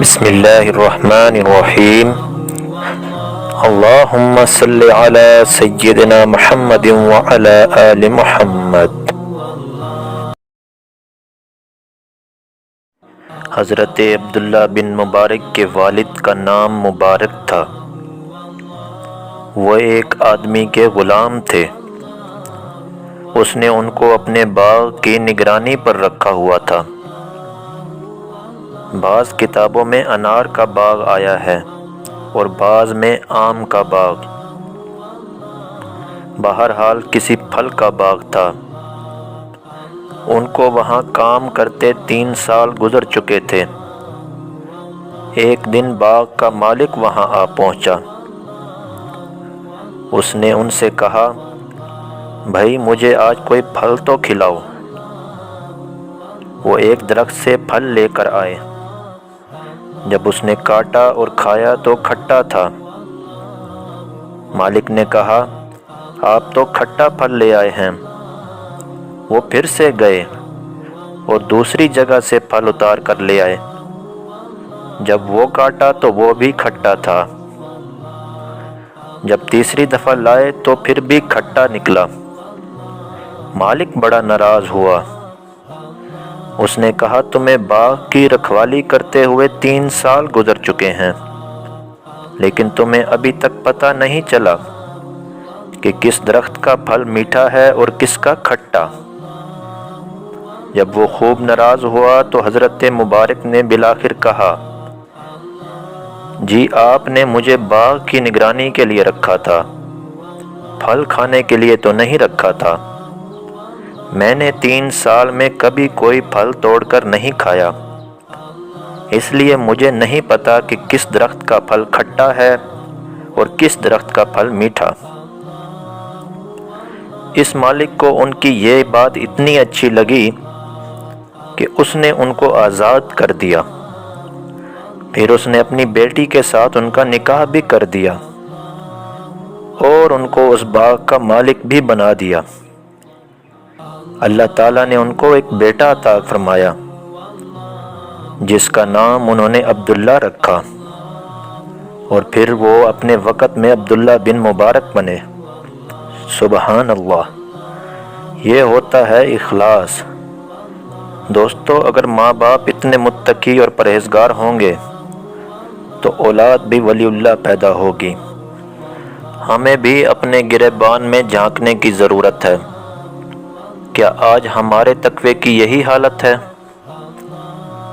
بسم اللہ الرحمن الرحیم اللہم صلی علی سیدنا محمد وعلی آل محمد۔ حضرت عبداللہ بن مبارک کے والد کا نام مبارک تھا۔ وہ ایک آدمی کے غلام تھے۔ اس نے ان کو اپنے باغ کی نگرانی پر رکھا ہوا تھا۔ بعض کتابوں میں انار کا باغ آیا ہے اور بعض میں آم کا باغ۔ بہرحال کسی پھل کا باغ تھا۔ ان کو وہاں کام کرتے 3 سال گزر چکے تھے۔ ایک دن باغ کا مالک وہاں آ پہنچا۔ اس نے ان سے کہا، بھائی مجھے آج کوئی پھل تو کھلاؤ۔ وہ ایک درخت سے پھل لے کر آئے۔ جب اس نے کاٹا اور کھایا تو کھٹا تھا۔ مالک نے کہا، آپ تو کھٹا پھل لے آئے ہیں۔ وہ پھر سے گئے اور دوسری جگہ سے پھل اتار کر لے آئے۔ جب وہ کاٹا تو وہ بھی کھٹا تھا۔ جب تیسری دفعہ لائے تو پھر بھی کھٹا نکلا۔ مالک بڑا ناراض ہوا۔ اس نے کہا، تمہیں باغ کی رکھوالی کرتے ہوئے 3 سال گزر چکے ہیں، لیکن تمہیں ابھی تک پتہ نہیں چلا کہ کس درخت کا پھل میٹھا ہے اور کس کا کھٹا۔ جب وہ خوب ناراض ہوا تو حضرت مبارک نے بالآخر کہا، جی آپ نے مجھے باغ کی نگرانی کے لیے رکھا تھا، پھل کھانے کے لیے تو نہیں رکھا تھا۔ میں نے 3 سال میں کبھی کوئی پھل توڑ کر نہیں کھایا، اس لیے مجھے نہیں پتا کہ کس درخت کا پھل کھٹا ہے اور کس درخت کا پھل میٹھا۔ اس مالک کو ان کی یہ بات اتنی اچھی لگی کہ اس نے ان کو آزاد کر دیا۔ پھر اس نے اپنی بیٹی کے ساتھ ان کا نکاح بھی کر دیا اور ان کو اس باغ کا مالک بھی بنا دیا۔ اللہ تعالیٰ نے ان کو ایک بیٹا عطا فرمایا جس کا نام انہوں نے عبداللہ رکھا، اور پھر وہ اپنے وقت میں عبداللہ بن مبارک بنے۔ سبحان اللہ، یہ ہوتا ہے اخلاص۔ دوستو، اگر ماں باپ اتنے متقی اور پرہیزگار ہوں گے تو اولاد بھی ولی اللہ پیدا ہوگی۔ ہمیں بھی اپنے گریبان میں جھانکنے کی ضرورت ہے۔ کیا آج ہمارے تقوی کی یہی حالت ہے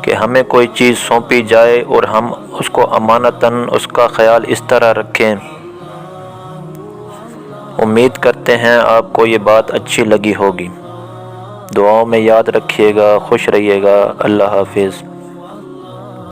کہ ہمیں کوئی چیز سونپی جائے اور ہم اس کو امانتاً اس کا خیال اس طرح رکھیں؟ امید کرتے ہیں آپ کو یہ بات اچھی لگی ہوگی۔ دعاؤں میں یاد رکھیے گا۔ خوش رہیے گا۔ اللہ حافظ۔